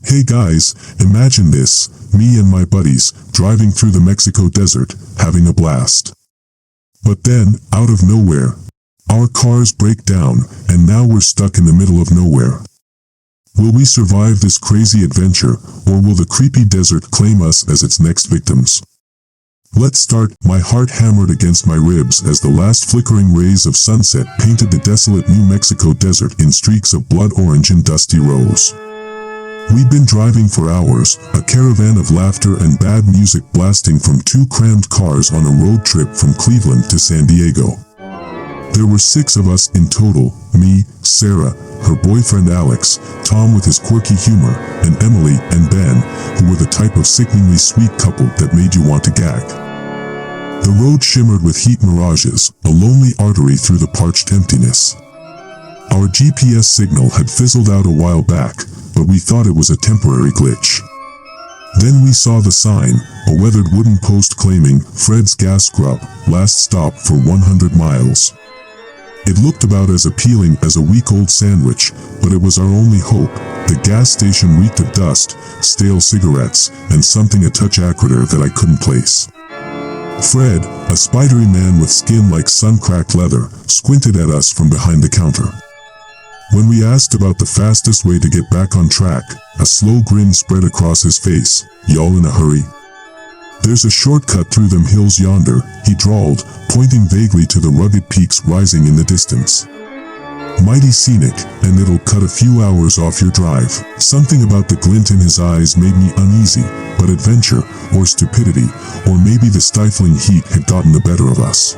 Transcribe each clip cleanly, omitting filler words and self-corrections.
Hey guys, imagine this, me and my buddies, driving through the Mexico desert, having a blast. But then, out of nowhere, our cars break down, and now we're stuck in the middle of nowhere. Will we survive this crazy adventure, or will the creepy desert claim us as its next victims? Let's start. My heart hammered against my ribs as the last flickering rays of sunset painted the desolate New Mexico desert in streaks of blood orange and dusty rose. We'd been driving for hours, a caravan of laughter and bad music blasting from two crammed cars on a road trip from Cleveland to San Diego. There were 6 of us in total, me, Sarah, her boyfriend Alex, Tom with his quirky humor, and Emily and Ben, who were the type of sickeningly sweet couple that made you want to gag. The road shimmered with heat mirages, a lonely artery through the parched emptiness. Our GPS signal had fizzled out a while back, but we thought it was a temporary glitch. Then we saw the sign, a weathered wooden post claiming, Fred's Gas Grub, last stop for 100 miles. It looked about as appealing as a week-old sandwich, but it was our only hope. The gas station reeked of dust, stale cigarettes, and something a touch acriter that I couldn't place. Fred, a spidery man with skin like sun-cracked leather, squinted at us from behind the counter. When we asked about the fastest way to get back on track, a slow grin spread across his face. Y'all in a hurry? There's a shortcut through them hills yonder, he drawled, pointing vaguely to the rugged peaks rising in the distance. Mighty scenic, and it'll cut a few hours off your drive. Something about the glint in his eyes made me uneasy, but adventure, or stupidity, or maybe the stifling heat had gotten the better of us.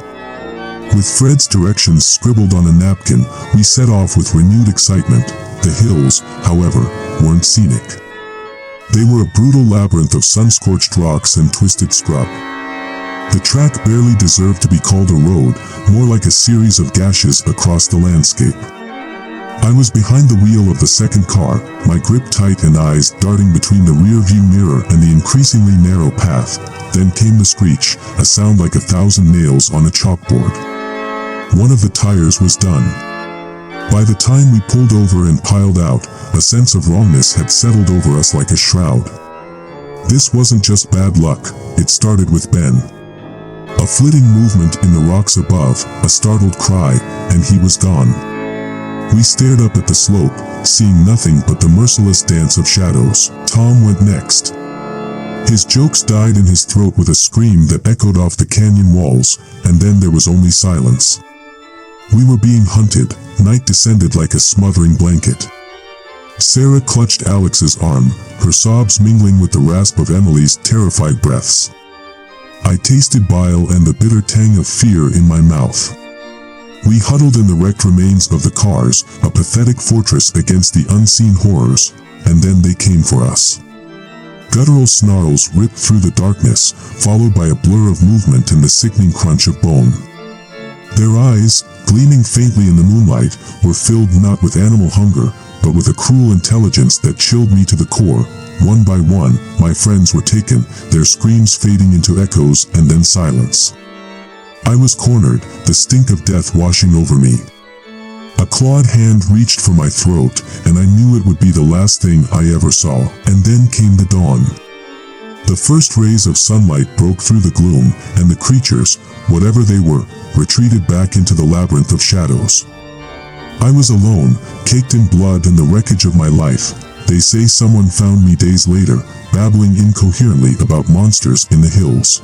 With Fred's directions scribbled on a napkin, we set off with renewed excitement. The hills, however, weren't scenic. They were a brutal labyrinth of sun-scorched rocks and twisted scrub. The track barely deserved to be called a road, more like a series of gashes across the landscape. I was behind the wheel of the second car, my grip tight and eyes darting between the rear-view mirror and the increasingly narrow path. Then came the screech, a sound like 1,000 nails on a chalkboard. One of the tires was done. By the time we pulled over and piled out, a sense of wrongness had settled over us like a shroud. This wasn't just bad luck, it started with Ben. A flitting movement in the rocks above, a startled cry, and he was gone. We stared up at the slope, seeing nothing but the merciless dance of shadows. Tom went next. His jokes died in his throat with a scream that echoed off the canyon walls, and then there was only silence. We were being hunted. Night descended like a smothering blanket. Sarah clutched Alex's arm, her sobs mingling with the rasp of Emily's terrified breaths. I tasted bile and the bitter tang of fear in my mouth. We huddled in the wrecked remains of the cars, a pathetic fortress against the unseen horrors, and then they came for us. Guttural snarls ripped through the darkness, followed by a blur of movement and the sickening crunch of bone. Their eyes, gleaming faintly in the moonlight, were filled not with animal hunger, but with a cruel intelligence that chilled me to the core. One by one, my friends were taken, their screams fading into echoes and then silence. I was cornered, the stink of death washing over me. A clawed hand reached for my throat, and I knew it would be the last thing I ever saw. And then came the dawn. The first rays of sunlight broke through the gloom, and the creatures, whatever they were, retreated back into the labyrinth of shadows. I was alone, caked in blood and the wreckage of my life. They say someone found me days later, babbling incoherently about monsters in the hills.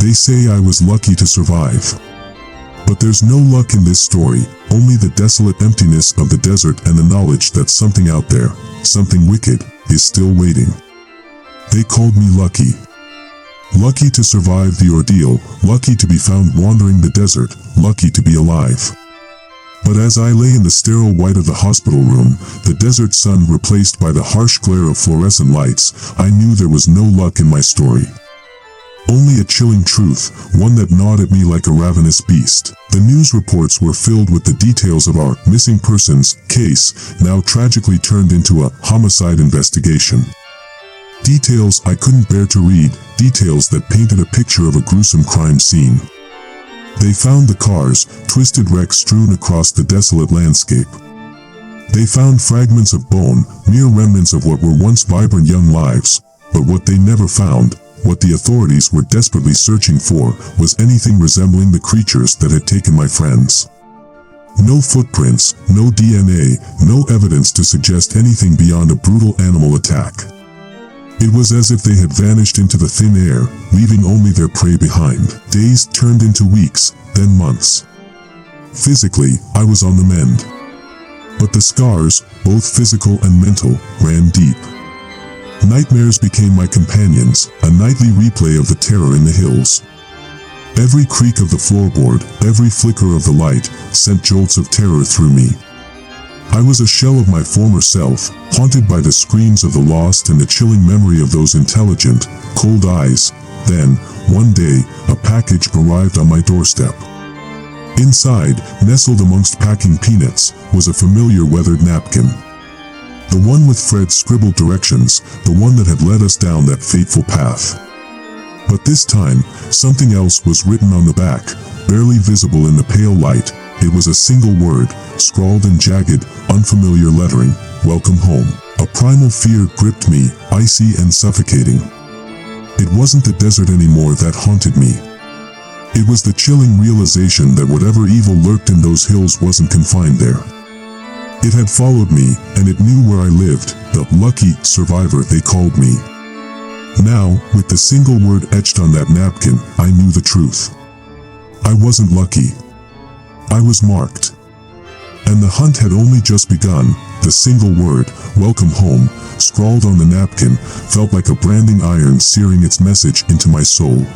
They say I was lucky to survive. But there's no luck in this story, only the desolate emptiness of the desert and the knowledge that something out there, something wicked, is still waiting. They called me lucky. Lucky to survive the ordeal, lucky to be found wandering the desert, lucky to be alive. But as I lay in the sterile white of the hospital room, the desert sun replaced by the harsh glare of fluorescent lights, I knew there was no luck in my story. Only a chilling truth, one that gnawed at me like a ravenous beast. The news reports were filled with the details of our missing persons case, now tragically turned into a homicide investigation. Details I couldn't bear to read, details that painted a picture of a gruesome crime scene. They found the cars, twisted wrecks strewn across the desolate landscape. They found fragments of bone, mere remnants of what were once vibrant young lives. But what they never found, what the authorities were desperately searching for, was anything resembling the creatures that had taken my friends. No footprints, no DNA, no evidence to suggest anything beyond a brutal animal attack. It was as if they had vanished into the thin air, leaving only their prey behind. Days turned into weeks, then months. Physically, I was on the mend. But the scars, both physical and mental, ran deep. Nightmares became my companions, a nightly replay of the terror in the hills. Every creak of the floorboard, every flicker of the light, sent jolts of terror through me. I was a shell of my former self, haunted by the screams of the lost and the chilling memory of those intelligent, cold eyes. Then, one day, a package arrived on my doorstep. Inside, nestled amongst packing peanuts, was a familiar weathered napkin. The one with Fred's scribbled directions, the one that had led us down that fateful path. But this time, something else was written on the back, barely visible in the pale light. It was a single word, scrawled in jagged, unfamiliar lettering: "Welcome home." A primal fear gripped me, icy and suffocating. It wasn't the desert anymore that haunted me. It was the chilling realization that whatever evil lurked in those hills wasn't confined there. It had followed me, and it knew where I lived, the lucky survivor they called me. Now, with the single word etched on that napkin, I knew the truth. I wasn't lucky. I was marked. And the hunt had only just begun. The single word, "Welcome home," scrawled on the napkin, felt like a branding iron searing its message into my soul.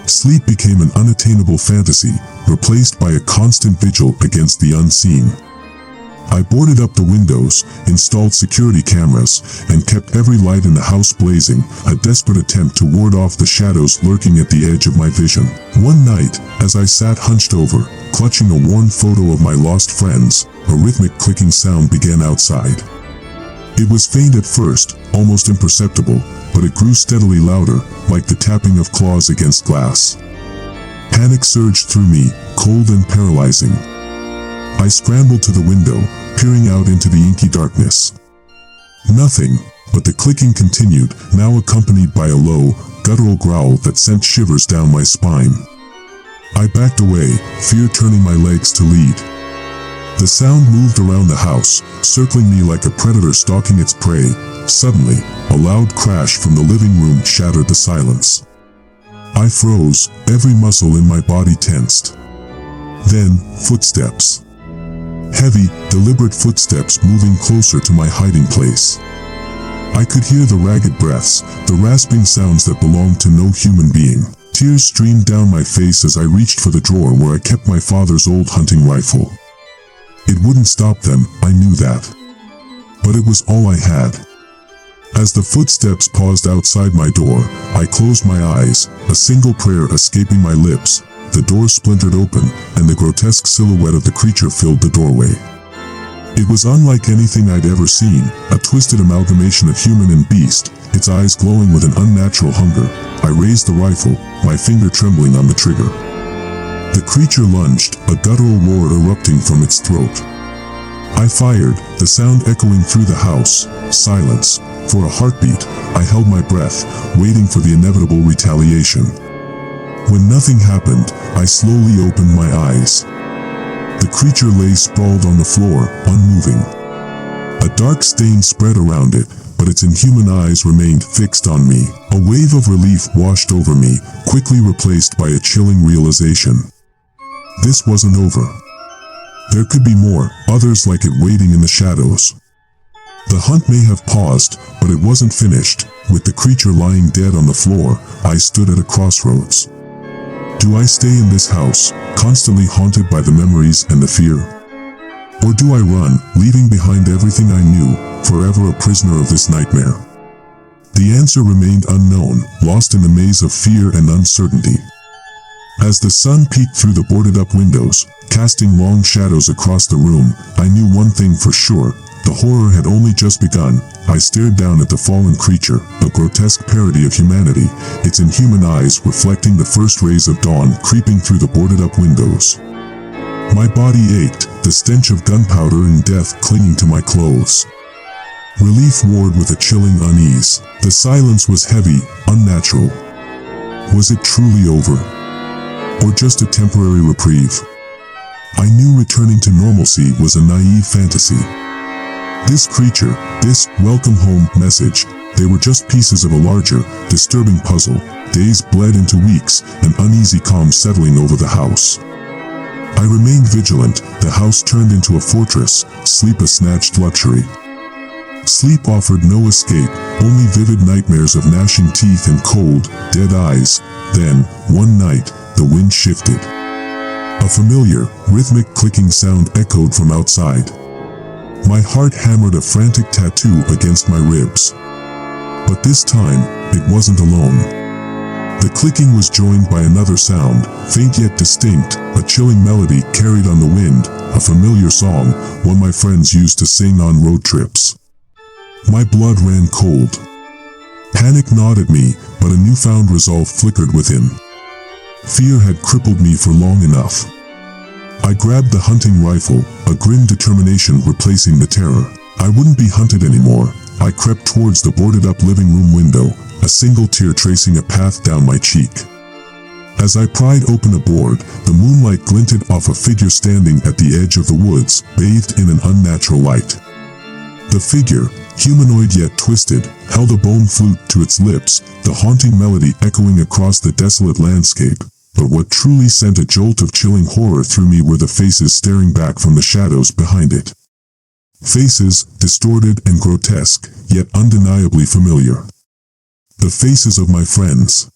Sleep became an unattainable fantasy, replaced by a constant vigil against the unseen. I boarded up the windows, installed security cameras, and kept every light in the house blazing, a desperate attempt to ward off the shadows lurking at the edge of my vision. One night, as I sat hunched over, clutching a worn photo of my lost friends, a rhythmic clicking sound began outside. It was faint at first, almost imperceptible, but it grew steadily louder, like the tapping of claws against glass. Panic surged through me, cold and paralyzing. I scrambled to the window, peering out into the inky darkness. Nothing, but the clicking continued, now accompanied by a low, guttural growl that sent shivers down my spine. I backed away, fear turning my legs to lead. The sound moved around the house, circling me like a predator stalking its prey. Suddenly, a loud crash from the living room shattered the silence. I froze, every muscle in my body tensed. Then, footsteps. Heavy, deliberate footsteps moving closer to my hiding place. I could hear the ragged breaths, the rasping sounds that belonged to no human being. Tears streamed down my face as I reached for the drawer where I kept my father's old hunting rifle. It wouldn't stop them, I knew that. But it was all I had. As the footsteps paused outside my door, I closed my eyes, a single prayer escaping my lips. The door splintered open, and the grotesque silhouette of the creature filled the doorway. It was unlike anything I'd ever seen, a twisted amalgamation of human and beast, its eyes glowing with an unnatural hunger. I raised the rifle, my finger trembling on the trigger. The creature lunged, a guttural roar erupting from its throat. I fired, the sound echoing through the house. Silence. For a heartbeat, I held my breath, waiting for the inevitable retaliation. When nothing happened, I slowly opened my eyes. The creature lay sprawled on the floor, unmoving. A dark stain spread around it, but its inhuman eyes remained fixed on me. A wave of relief washed over me, quickly replaced by a chilling realization. This wasn't over. There could be more, others like it waiting in the shadows. The hunt may have paused, but it wasn't finished. With the creature lying dead on the floor, I stood at a crossroads. Do I stay in this house, constantly haunted by the memories and the fear? Or do I run, leaving behind everything I knew, forever a prisoner of this nightmare? The answer remained unknown, lost in the maze of fear and uncertainty. As the sun peeked through the boarded-up windows, casting long shadows across the room, I knew one thing for sure. The horror had only just begun. I stared down at the fallen creature, a grotesque parody of humanity, its inhuman eyes reflecting the first rays of dawn creeping through the boarded-up windows. My body ached, the stench of gunpowder and death clinging to my clothes. Relief warred with a chilling unease. The silence was heavy, unnatural. Was it truly over? Or just a temporary reprieve? I knew returning to normalcy was a naive fantasy. This creature, this welcome home message, they were just pieces of a larger, disturbing puzzle. Days bled into weeks, an uneasy calm settling over the house. I remained vigilant. The house turned into a fortress, sleep a snatched luxury. Sleep offered no escape, only vivid nightmares of gnashing teeth and cold, dead eyes. Then, one night, the wind shifted. A familiar, rhythmic clicking sound echoed from outside. My heart hammered a frantic tattoo against my ribs. But this time, it wasn't alone. The clicking was joined by another sound, faint yet distinct, a chilling melody carried on the wind, a familiar song, one my friends used to sing on road trips. My blood ran cold. Panic gnawed at me, but a newfound resolve flickered within. Fear had crippled me for long enough. I grabbed the hunting rifle, a grim determination replacing the terror. I wouldn't be hunted anymore. I crept towards the boarded-up living room window, a single tear tracing a path down my cheek. As I pried open a board, the moonlight glinted off a figure standing at the edge of the woods, bathed in an unnatural light. The figure, humanoid yet twisted, held a bone flute to its lips, the haunting melody echoing across the desolate landscape. But what truly sent a jolt of chilling horror through me were the faces staring back from the shadows behind it. Faces, distorted and grotesque, yet undeniably familiar. The faces of my friends.